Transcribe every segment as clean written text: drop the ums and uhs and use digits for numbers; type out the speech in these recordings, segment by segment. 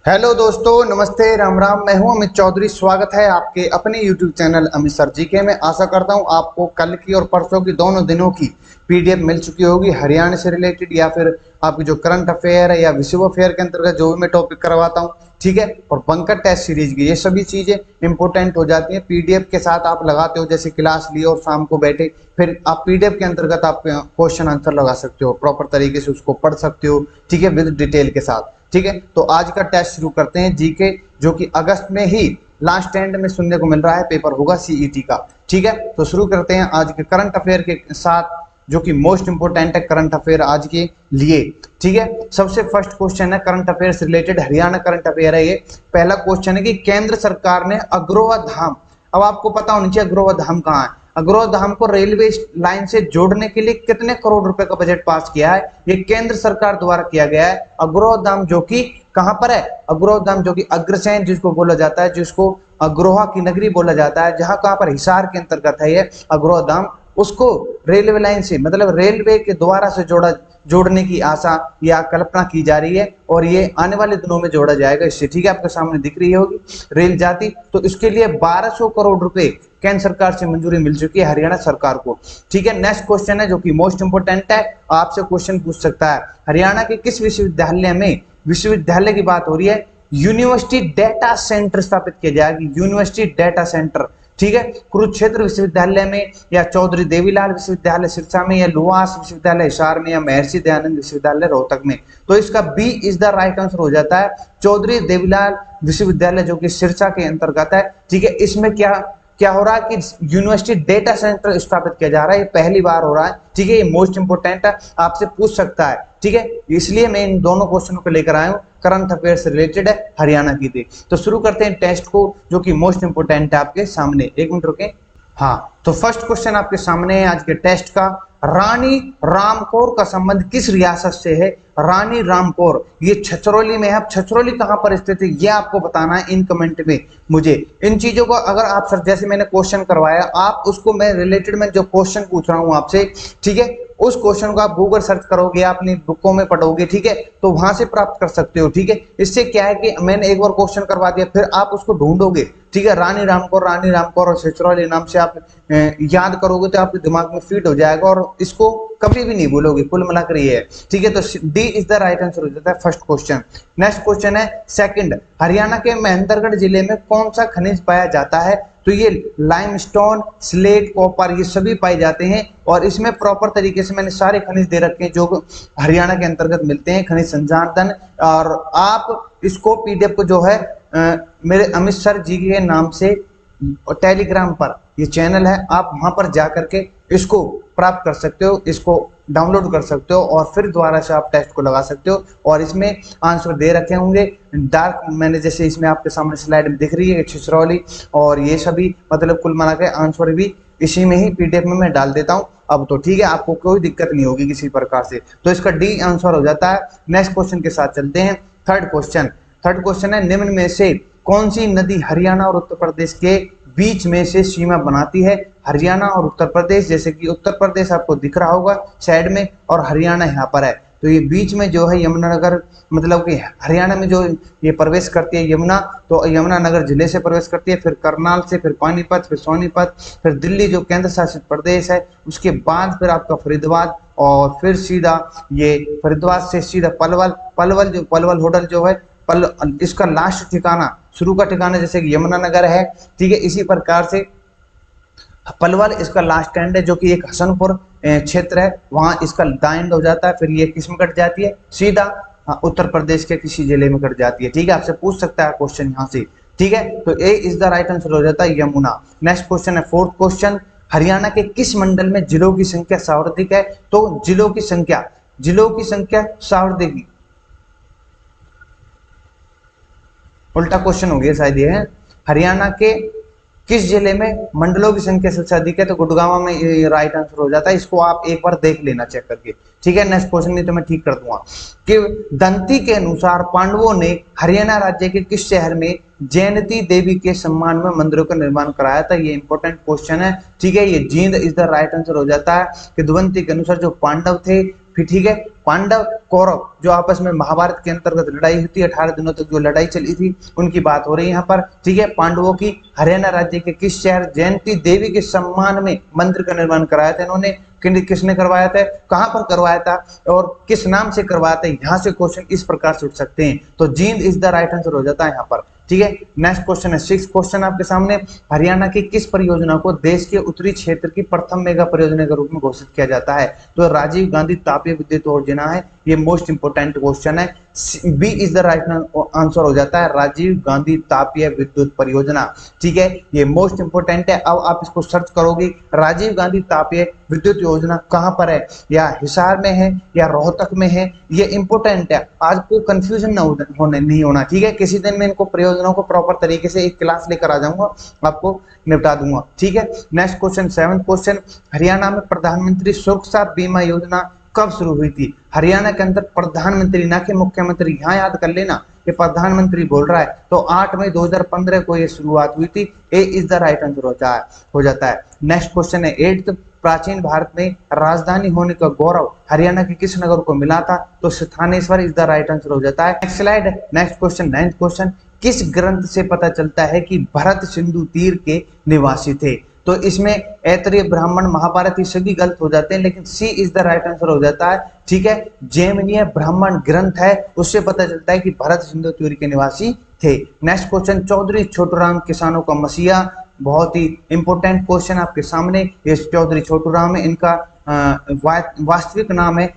Hello दोस्तों, नमस्ते, राम राम। मैं हूं अमित चौधरी। स्वागत है आपके अपने YouTube चैनल अमित सर जी के में। आशा करता हूं आपको कल की और परसों की दोनों दिनों की पीडीएफ मिल चुकी होगी हरियाणा से रिलेटेड, या फिर आपकी जो करंट अफेयर है या विश्व अफेयर के अंतर्गत जो भी मैं टॉपिक करवाता हूं, ठीक है। और बंकर टेस्ट सीरीज की ये सभी चीजें इंपॉर्टेंट हो जाती हैं। पीडीएफ के साथ आप लगाते हो, जैसे क्लास ली और शाम को बैठे, फिर आप पीडीएफ के अंतर्गत आप क्वेश्चन आंसर लगा सकते हो, प्रॉपर तरीके से उसको पढ़ सकते हो, ठीक है, विद डिटेल के साथ। ठीक है, तो आज का टेस्ट शुरू करते हैं जीके, जो कि अगस्त में ही लास्ट एंड में सुनने को मिल रहा है पेपर होगा सीईटी का। ठीक है, तो शुरू करते हैं आज के करंट अफेयर के साथ, जो कि मोस्ट इंपोर्टेंट है करंट अफेयर आज के लिए। ठीक है, सबसे फर्स्ट क्वेश्चन है करंट अफेयर से रिलेटेड, हरियाणा करंट अफेयर है ये। पहला क्वेश्चन है कि केंद्र सरकार ने अग्रोहा धाम, अब आपको पता होना चाहिए अग्रोहा धाम कहाँ है। अग्रोहा धाम को रेलवे लाइन से जोड़ने के लिए कितने करोड़ रुपए का बजट पास किया है? ये केंद्र सरकार द्वारा किया गया है। अग्रोहा धाम जो कि कहां पर है? अग्रोहा धाम जो कि अग्रसेन जिसको बोला जाता है, जिसको अग्रोहा की नगरी बोला जाता है, जहां कहां पर हिसार के अंतर्गत है ये अग्रोहा धाम, उसको रेलवे लाइन से मतलब रेलवे के द्वारा से जोड़ने की आशा या कल्पना की जा रही है, और ये आने वाले दिनों में जोड़ा जाएगा इससे। ठीक है, आपके सामने दिख रही होगी रेल जाती, तो इसके लिए 1200 करोड़ रुपए केंद्र सरकार से मंजूरी मिल चुकी है हरियाणा सरकार को। ठीक है, नेक्स्ट क्वेश्चन है जो कि मोस्ट इंपोर्टेंट है, आपसे क्वेश्चन पूछ सकता है। हरियाणा के किस विश्वविद्यालय में, विश्वविद्यालय की बात हो रही है, यूनिवर्सिटी डेटा सेंटर स्थापित किया जाएगा? यूनिवर्सिटी डेटा सेंटर, ठीक है, कुरुक्षेत्र विश्वविद्यालय में, या चौधरी देवीलाल विश्वविद्यालय सिरसा में, या लुहास विश्वविद्यालय हिसार में, या महर्षि दयानंद विश्वविद्यालय रोहतक में। तो इसका B is the right answer हो जाता है, चौधरी देवीलाल विश्वविद्यालय जो कि सिरसा के अंतर्गत है। ठीक है, इसमें क्या क्या हो रहा है कि यूनिवर्सिटी डेटा सेंटर स्थापित किया जा रहा है, ये पहली बार हो रहा है। ठीक है, ये मोस्ट इंपोर्टेंट है, आपसे पूछ सकता है। ठीक है, इसलिए मैं इन दोनों क्वेश्चनों को लेकर आया हूं, करंट अफेयर से रिलेटेड है, हरियाणा की थी। तो शुरू करते हैं टेस्ट को, जो कि मोस्ट इंपोर्टेंट है आपके सामने। एक मिनट रुके। हाँ, तो फर्स्ट क्वेश्चन आपके सामने है आज के टेस्ट का। रानी रामकोर का संबंध किस रियासत से है? रानी रामकोर ये छछरौली में है। अब छछरौली कहां पर स्थित है ये आपको बताना है इन कमेंट में मुझे। इन चीजों को अगर आप सर, जैसे मैंने क्वेश्चन करवाया, आप उसको मैं रिलेटेड में जो क्वेश्चन पूछ रहा हूं आपसे, ठीक है, उस क्वेश्चन को आप गूगल सर्च करोगे, अपनी बुकों में पढ़ोगे, ठीक है, तो वहां से प्राप्त कर सकते हो। ठीक है, इससे क्या है कि मैंने एक बार क्वेश्चन करवा दिया, फिर आप उसको ढूंढोगे। ठीक है, रानी रामकोर और छछरौली नाम से आप याद करोगे तो आपके दिमाग में फिट हो जाएगा, और इसको कभी भी नहीं भूलोगे, कुल मिलाकर ये है। ठीक है, तो D is the right answer हो जाता है फर्स्ट क्वेश्चन। नेक्स्ट क्वेश्चन है सेकंड, हरियाणा के महेंद्रगढ़ जिले में कौन सा खनिज पाया जाता है? तो ये लाइमस्टोन, स्लेट, कॉपर, ये सभी पाए जाते हैं, और इसमें प्रॉपर तरीके से मैंने सारे खनिज दे रखे हैं जो हरियाणा के अंतर्गत मिलते हैं, खनिज संसाधन। और आप इसको पीडीएफ को जो है मेरे अमित सर जी के नाम से टेलीग्राम पर ये चैनल है, आप वहां पर जाकर के इसको प्राप्त कर सकते हो, इसको डाउनलोड कर सकते हो, और फिर दोबारा से आप टेस्ट को लगा सकते हो। और इसमें आंसर दे रखे होंगे डार्क, मैंने जैसे इसमें आपके सामने स्लाइड में दिख रही है छछरौली, और ये सभी मतलब कुल मिला के आंसर भी इसी में ही पीडीएफ में मैं डाल देता हूं अब। तो ठीक है, आपको कोई दिक्कत नहीं होगी किसी प्रकार से, तो इसका डी आंसर हो जाता है। नेक्स्ट क्वेश्चन के साथ चलते हैं। थर्ड क्वेश्चन है, निम्न में से कौन सी नदी हरियाणा और उत्तर प्रदेश के बीच में से सीमा बनाती है? हरियाणा और उत्तर प्रदेश, जैसे कि उत्तर प्रदेश आपको दिख रहा होगा साइड में, और हरियाणा यहाँ पर है, तो ये बीच में जो है यमुनानगर, मतलब कि हरियाणा में जो ये प्रवेश करती है यमुना, तो यमुनानगर जिले से प्रवेश करती है, फिर करनाल से, फिर पानीपत, फिर सोनीपत, फिर दिल्ली जो केंद्र शासित प्रदेश है, उसके बाद फिर आपका फरीदाबाद, और फिर सीधा ये फरीदाबाद से सीधा पलवल होटल जो है, इसका लास्ट ठिकाना, शुरू का ठिकाना जैसे कि यमुनानगर है, ठीक है, इसी प्रकार से पलवल इसका लास्ट एंड है, जो कि एक हसनपुर क्षेत्र है, वहां इसका दाएंड हो जाता है। फिर ये किस में कट जाती है? सीधा उत्तर प्रदेश के किसी जिले में कट जाती है। ठीक है, आपसे पूछ सकता है क्वेश्चन यहाँ से। ठीक है, तो ए इज द राइट आंसर हो जाता है यमुना। नेक्स्ट क्वेश्चन है फोर्थ क्वेश्चन, हरियाणा के किस मंडल में जिलों की संख्या सर्वाधिक है? तो जिलों की संख्या सर्वाधिक, उल्टा क्वेश्चन हो गया शायद ये है, हरियाणा के किस जिले में मंडलों की संख्या सबसे अधिक है? तो गुड़गांव में ये राइट आंसर हो जाता है। इसको आप एक बार देख लेना चेक करके। ठीक है, नेक्स्ट क्वेश्चन नहीं तो मैं ठीक कर दूंगा कि दंती के अनुसार पांडवों ने हरियाणा राज्य के किस शहर में जयंती देवी के सम्मान में मंदिरों का निर्माण कराया था? ये इंपॉर्टेंट क्वेश्चन है। ठीक है, ये Jind is the right answer हो जाता है कि दंती के अनुसार जो पांडव थे फिर ठीक है, पांडव कौरव जो आपस में महाभारत के अंतर्गत लड़ाई हुई थी, 18 दिनों तक जो लड़ाई चली थी उनकी बात हो रही है यहाँ पर। ठीक है, पांडवों की हरियाणा राज्य के किस शहर जयंती देवी के सम्मान में मंदिर का निर्माण कराया था इन्होंने, किसने करवाया था, कहां पर करवाया था और किस नाम से करवाया था। यहां से क्वेश्चन इस प्रकार से उठ सकते हैं, तो Jind is the right answer हो जाता है यहाँ पर। ठीक है, नेक्स्ट क्वेश्चन है 6 क्वेश्चन आपके सामने। हरियाणा की किस परियोजना को देश के उत्तरी क्षेत्र की प्रथम मेगा परियोजना के रूप में घोषित किया जाता है, तो राजीव गांधी तापीय विद्युत योजना है, ये मोस्ट इंपोर्टेंट क्वेश्चन है। B is the right answer हो जाता है, राजीव गांधी तापीय विद्युत परियोजना। ठीक है, ये मोस्ट इंपोर्टेंट है। अब आप इसको सर्च करोगे, राजीव गांधी तापीय विद्युत योजना कहां पर है, या हिसार में है या रोहतक में है, ये इंपोर्टेंट है, आपको कंफ्यूजन नहीं होना। ठीक है, किसी दिन मैं इनको परियोजनाओं को प्रॉपर तरीके से एक क्लास लेकर आ जाऊंगा, आपको निपटा दूंगा। ठीक है, next question 7th question, Haryana में प्रधानमंत्री सुरक्षा बीमा योजना कब शुरू हुई थी। हरियाणा के अंदर प्रधानमंत्री, ना कि मुख्यमंत्री, यहाँ याद कर लेना कि प्रधानमंत्री बोल रहा है, तो 8 मई 2015 को ये शुरुआत हुई थी। ए इज द राइट आंसर हो जाता है। नेक्स्ट क्वेश्चन है 8th, प्राचीन भारत में राजधानी होने का गौरव हरियाणा के किस नगर को मिला था, तो Sthaneshwar is the right answer हो जाता है। Next slide, next question 9th question, किस ग्रंथ से पता चलता है कि भरत सिंधु तीर के निवासी थे, तो इसमें ऐतरेय ब्राह्मण महाभारत ये सभी गलत हो जाते हैं, लेकिन सी इज द राइट आंसर हो जाता है। ठीक है, जैमिनीय ब्राह्मण ग्रंथ है, उससे पता चलता है कि भरत सिंधु तीर के निवासी थे। नेक्स्ट क्वेश्चन, चौधरी छोटूराम किसानों का मसीहा, बहुत ही इंपोर्टेंट क्वेश्चन आपके सामने। ये चौधरी छोटूराम है, इनका वास्तविक नाम है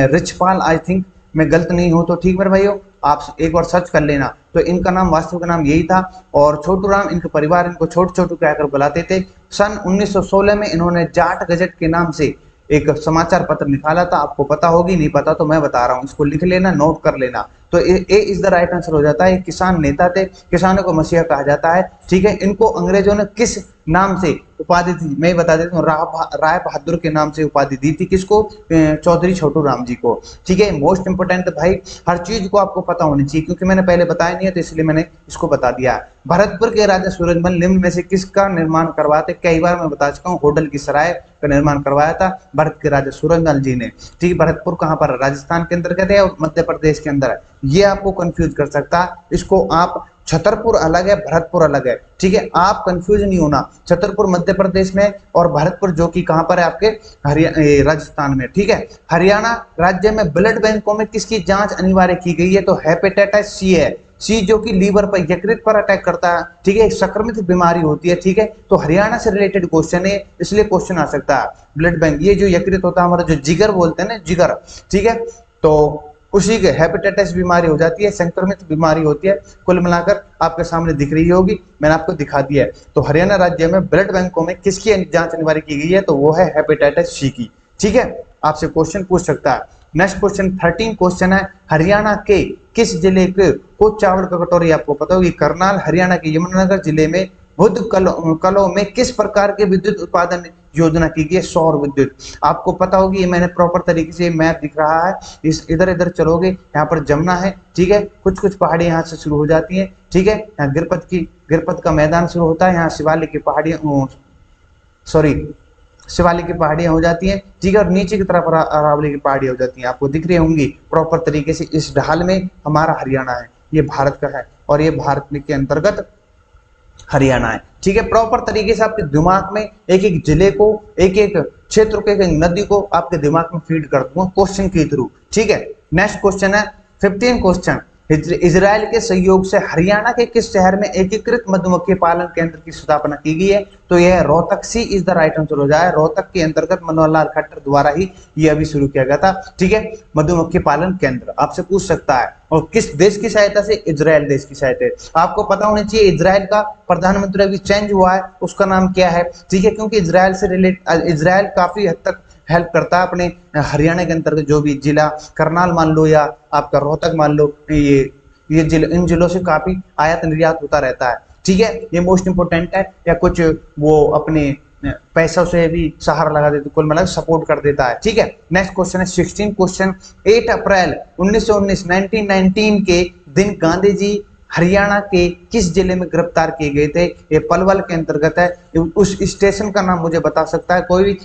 रिचपाल, आई थिंक मैं गलत नहीं हूं तो। ठीक मेरे भाइयों, आप एक बार सर्च कर लेना, तो इनका नाम, वास्तविक नाम यही था। और छोटूराम, इनके परिवार इनको छोटू छोटू कहकर बुलाते थे। सन 1916 में इन्होंने जाट गजट के नाम से एक समाचार पत्र निकाला था, आपको पता होगी, नहीं पता तो मैं बता रहा हूँ, इसको लिख लेना, नोट कर लेना। तो ए इज द राइट आंसर हो जाता है। किसान नेता थे, किसानों को मसीहा कहा जाता है। ठीक है, इनको अंग्रेजों ने किस नाम से उपाधि थी, मैं बता देता हूँ, राय बहादुर के नाम से उपाधि दी थी, किसको, चौधरी छोटूराम जी को। ठीक है, मोस्ट इंपोर्टेंट भाई, हर चीज को आपको पता होनी चाहिए, क्योंकि मैंने पहले बताया नहीं है तो इसलिए मैंने इसको बता दिया। भरतपुर के राजा सूरजमल निम्न में से किसका निर्माण करवाते, कई बार मैं बता चुका हूँ, होडल की सराय का निर्माण करवाया था भरत के राजा सूरजमल जी ने। ठीक है, भरतपुर कहाँ पर, राजस्थान के अंतर्गत है और मध्य प्रदेश के अंदर है, ये आपको कंफ्यूज कर सकता है। इसको आप, छतरपुर अलग है, भरतपुर अलग है। ठीक है, आप कंफ्यूज नहीं होना, छतरपुर मध्य प्रदेश में और भरतपुर जो कि कहां पर है, आपके राजस्थान में। ठीक है, हरियाणा राज्य में ब्लड बैंकों में किसकी जांच अनिवार्य की गई है, तो हेपेटाइटिस सी है, सी जो कि लीवर पर, यकृत पर अटैक करता है। ठीक है, संक्रमित बीमारी होती है। ठीक है, तो हरियाणा से रिलेटेड क्वेश्चन है, इसलिए क्वेश्चन आ सकता है। ब्लड बैंक, ये जो यकृत होता है हमारा, जो जिगर बोलते हैं ना, जिगर, ठीक है, तो उसी के हेपेटाइटिस बीमारी हो जाती है, संक्रमित बीमारी होती है। कुल मिलाकर आपके सामने दिख रही होगी, मैंने आपको दिखा दिया है। तो हरियाणा राज्य में ब्लड बैंकों में किसकी जांच अनिवार्य की गई है, तो वो है हेपेटाइटिस सी की। ठीक है, आपसे क्वेश्चन पूछ सकता है। नेक्स्ट क्वेश्चन 13 क्वेश्चन है, हरियाणा के किस जिले को चावल का कटोरी, आपको पता होगी, करनाल हरियाणा के यमुनानगर जिले में बुद्ध कलों में किस प्रकार के विद्युत उत्पादन योजना की गई है, सौर विद्युत। आपको पता होगी, ये मैंने प्रॉपर तरीके से मैप दिख रहा है, इस इधर इधर चलोगे, यहाँ पर जमुना है। ठीक है, कुछ कुछ पहाड़ी यहाँ से शुरू हो जाती हैं। ठीक है, यहाँ गिरपत का मैदान शुरू होता है, यहाँ शिवालिक की पहाड़ियाँ, शिवालिक की पहाड़ियां हो जाती हैं। ठीक है, और नीचे की तरफ अरावली की पहाड़ियां हो जाती हैं, आपको दिख रही होंगी प्रॉपर तरीके से। इस ढाल में हमारा हरियाणा है, ये भारत का है और ये भारत में के अंतर्गत हरियाणा है। ठीक है, प्रॉपर तरीके से आपके दिमाग में एक एक जिले को, एक एक क्षेत्र को, एक एक नदी को आपके दिमाग में फीड कर दूंगा क्वेश्चन के थ्रू। ठीक है, नेक्स्ट क्वेश्चन है 15 क्वेश्चन, इजराइल के सहयोग से हरियाणा के किस शहर में एकीकृत मधुमक्खी पालन केंद्र की स्थापना की गई है, तो यह रोहतक, सी इज द राइट आंसर हो जाए। रोहतक के अंतर्गत मनोहर लाल खट्टर द्वारा ही ये अभी शुरू किया गया था। ठीक है, मधुमक्खी पालन केंद्र आपसे पूछ सकता है, और किस देश की सहायता से, इजराइल देश की सहायता से। आपको पता होना चाहिए, इजराइल का प्रधानमंत्री अभी चेंज हुआ है, उसका नाम क्या है। ठीक है, क्योंकि इजराइल काफी हद तक हेल्प करता है अपने हरियाणा के अंतर्गत, जो भी जिला, करनाल मान लो या आपका रोहतक मान लो, ये जिले, इन जिलों से काफी आयात निर्यात होता रहता है। ठीक है, ये मोस्ट इंपोर्टेंट है। या कुछ वो अपने पैसों से भी सहारा लगा देते, कुल मिलाकर सपोर्ट कर देता है। ठीक है, नेक्स्ट क्वेश्चन है 16 क्वेश्चन, 8 अप्रैल 1919 के दिन गांधी जी हरियाणा के किस जिले में गिरफ्तार किए गए थे? ये पलवल के अंतर्गत है। उस स्टेशन का नाम मुझे बता सकता है कोई भी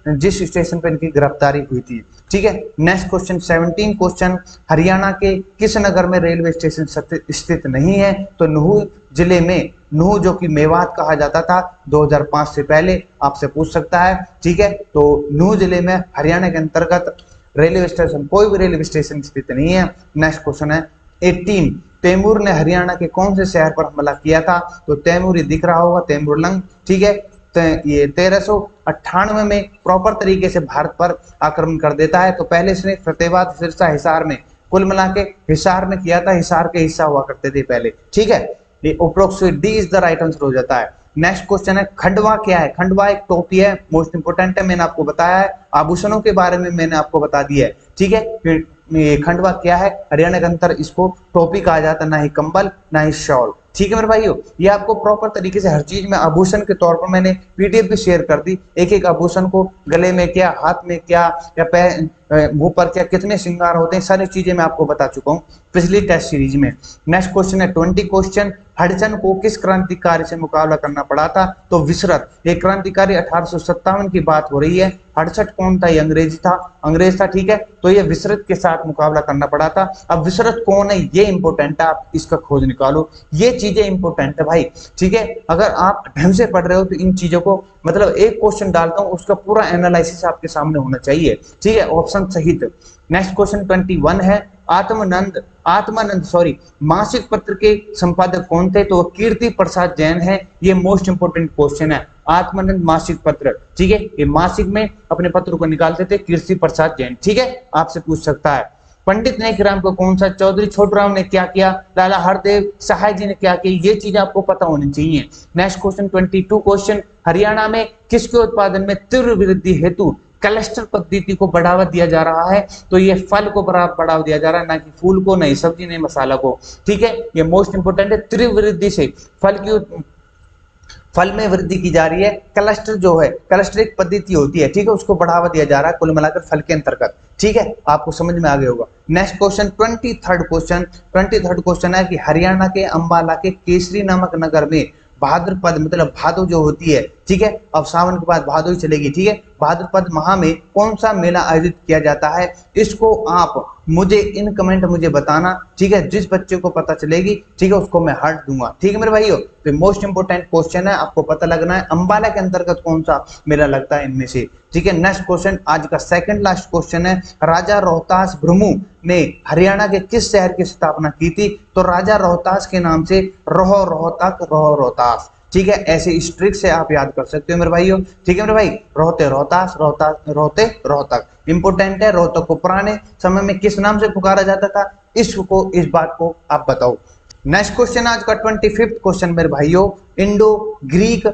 जिस स्टेशन पर इनकी गिरफ्तारी हुई थी। ठीक है, नेक्स्ट क्वेश्चन 17 क्वेश्चन, हरियाणा के किस नगर में रेलवे स्टेशन स्थित नहीं है? तो नूह जिले में, नूह जो कि मेवात कहा जाता था 2005 से पहले, आपसे पूछ सकता है। ठीक है, तो नूह जिले में हरियाणा के अंतर्गत रेलवे स्टेशन, कोई भी रेलवे स्टेशन स्थित नहीं है। नेक्स्ट क्वेश्चन है 18, तैमूर ने हरियाणा के कौन से शहर पर हमला किया था? तो तैमूर ये दिख रहा होगा, तैमूरलंग। ठीक है, तो ये 1398 में प्रॉपर तरीके से भारत पर आक्रमण कर देता है। तो पहले इसने फतेहाबाद, सिरसा, हिसार में, कुल मिला के हिसार में किया था, हिसार के हिस्सा हुआ करते थे पहले। ठीक है, ये approximate D is the right answer हो जाता है। नेक्स्ट क्वेश्चन है खंडवा क्या है? खंडवा एक टोपी है, मोस्ट इंपोर्टेंट है, मैंने आपको बताया है। आभूषणों के बारे में मैंने आपको बता दिया है। ठीक है, फिर ये खंडवा क्या है? हरियाणा के अंदर इसको टोपी कहा जाता है, ना ही कंबल ना ही शॉल। ठीक है मेरे भाइयों, ये आपको प्रॉपर तरीके से हर चीज में आभूषण के तौर पर मैंने पीडीएफ भी शेयर कर दी। एक एक आभूषण को, गले में क्या, हाथ में क्या, या पैर, मुंह पर क्या, कितने श्रृंगार होते हैं, सारी चीजें मैं आपको बता चुका हूँ पिछली टेस्ट सीरीज में। नेक्स्ट क्वेश्चन है 20 क्वेश्चन, हडसन को किस क्रांतिकारी से मुकाबला करना पड़ा था? तो विसरत, एक क्रांतिकारी 1857 की बात हो रही है। हडसठ कौन था? ये अंग्रेज था। ठीक है, तो ये विसरत के साथ मुकाबला करना पड़ा था। अब विसरत कौन है ये इंपॉर्टेंट है, आप इसका खोज निकालो, ये चीजें इंपॉर्टेंट है भाई। ठीक है, अगर आप ढंग से पढ़ रहे हो तो इन चीजों को, मतलब एक क्वेश्चन डालता हूं उसका पूरा एनालिसिस आपके सामने होना चाहिए। ठीक है, ऑप्शन सहित। नेक्स्ट क्वेश्चन 21 है, आत्मानंद मासिक पत्र के संपादक कौन थे? तो कीर्ति प्रसाद जैन है। ये मोस्ट इंपोर्टेंट क्वेश्चन है, आत्मानंद मासिक पत्र। ठीक है, ये मासिक में अपने पत्र को निकालते थे कीर्ति प्रसाद जैन। ठीक है, आपसे पूछ सकता है। पंडित नेकराम को कौन सा? चौधरी छोटूराम ने क्या किया? लाला हरदेव सहाय जी ने क्या किया? ये चीज आपको पता होनी चाहिए। नेक्स्ट क्वेश्चन 22 क्वेश्चन, हरियाणा में किसके उत्पादन में तीव्र वृद्धि हेतु क्लस्टर पद्धति को बढ़ावा दिया जा रहा है? तो ये फल को बढ़ावा दिया जा रहा है, ना कि फूल को, नहीं सब्जी, नहीं मसाला को। ठीक है, ये मोस्ट इंपोर्टेंट है। तीव्र वृद्धि से फल में वृद्धि की जा रही है। क्लस्टर जो है, क्लस्टर एक पद्धति होती है, ठीक है, उसको बढ़ावा दिया जा रहा है कुल मिलाकर फल के अंतर्गत। ठीक है, आपको समझ में आ गया होगा। नेक्स्ट क्वेश्चन 23rd क्वेश्चन है कि हरियाणा के अंबाला के केसरी नामक नगर में भाद्रपद, मतलब भादो जो होती है, ठीक है, अब सावन के बाद भादो ही चलेगी। ठीक है, भाद्रपद माह में कौन सा मेला आयोजित किया जाता है? इसको आप मुझे इन कमेंट मुझे बताना। ठीक है, जिस बच्चे को पता चलेगी, ठीक है, उसको मैं हार्ट दूंगा। ठीक है मेरे भाइयों, तो मोस्ट इंपोर्टेंट क्वेश्चन है, आपको पता लगना है अंबाला के अंतर्गत कौन सा मेला लगता है इनमें से। ठीक है, नेक्स्ट क्वेश्चन आज का सेकंड लास्ट क्वेश्चन है, राजा रोहतास भ्रमु ने हरियाणा के किस शहर की स्थापना की थी? तो राजा रोहतास के नाम से रोहतास। ठीक है, ऐसे इस ट्रिक से आप याद कर सकते हो मेरे भाइयों। ठीक है मेरे भाई, रोहते रोहतक इंपोर्टेंट है। रोहतक को पुराने समय में किस नाम से पुकारा जाता था? इस बात को आप बताओ। नेक्स्ट क्वेश्चन आज का 25th क्वेश्चन मेरे भाइयों, इंडो ग्रीक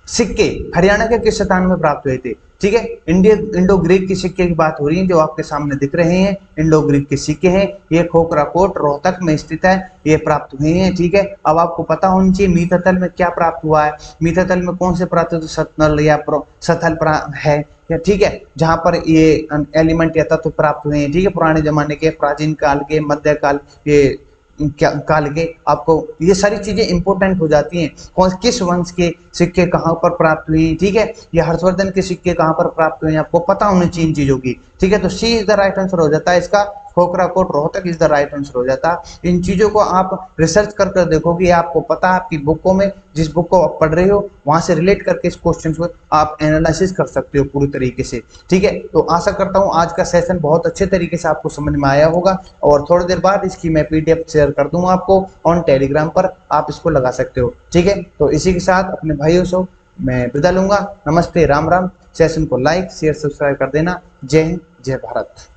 सिक्के हरियाणा के किस स्थान में प्राप्त हुए थे? ठीक है, इंडो ग्रीक के सिक्के की बात हो रही है, जो आपके सामने दिख रहे हैं इंडो ग्रीक के सिक्के हैं। ये खोखरा कोट रोहतक में स्थित है, ये प्राप्त हुए हैं। ठीक है, अब आपको पता होना चाहिए मीथातल में क्या प्राप्त हुआ है। मीथातल में कौन से प्राप्त हुए? सतनल या सथल है, ठीक है, जहां पर ये एलिमेंट या तत्व प्राप्त हुए हैं। ठीक है, पुराने जमाने के, प्राचीन काल के, मध्यकाल के, काल के, आपको ये सारी चीजें इंपॉर्टेंट हो जाती हैं। कौन किस वंश के सिक्के कहां पर प्राप्त हुए, ठीक है, ये हर्षवर्धन के सिक्के कहां पर प्राप्त हुए, आपको पता होनी चाहिए इन चीजों की। ठीक है, तो C is the right answer हो जाता है इसका, Khokhra Kot Rohtak is the right answer हो जाता है। इन चीजों को आप रिसर्च कर देखोगे, आपको पता है, आपकी बुकों में, जिस बुक को आप पढ़ रहे हो वहां से रिलेट करके इस क्वेश्चन को आप एनालिसिस कर सकते हो पूरी तरीके से। ठीक है, तो आशा करता हूं आज का सेशन बहुत अच्छे तरीके से आपको समझ में आया होगा, और थोड़ी देर बाद इसकी मैं पीडीएफ शेयर कर दूंगा आपको ऑन टेलीग्राम पर, आप इसको लगा सकते हो। ठीक है, तो इसी के साथ अपने भाइयों से मैं विदा लूंगा। नमस्ते, राम राम। सेशन को लाइक शेयर सब्सक्राइब कर देना। जय हिंद, जय भारत।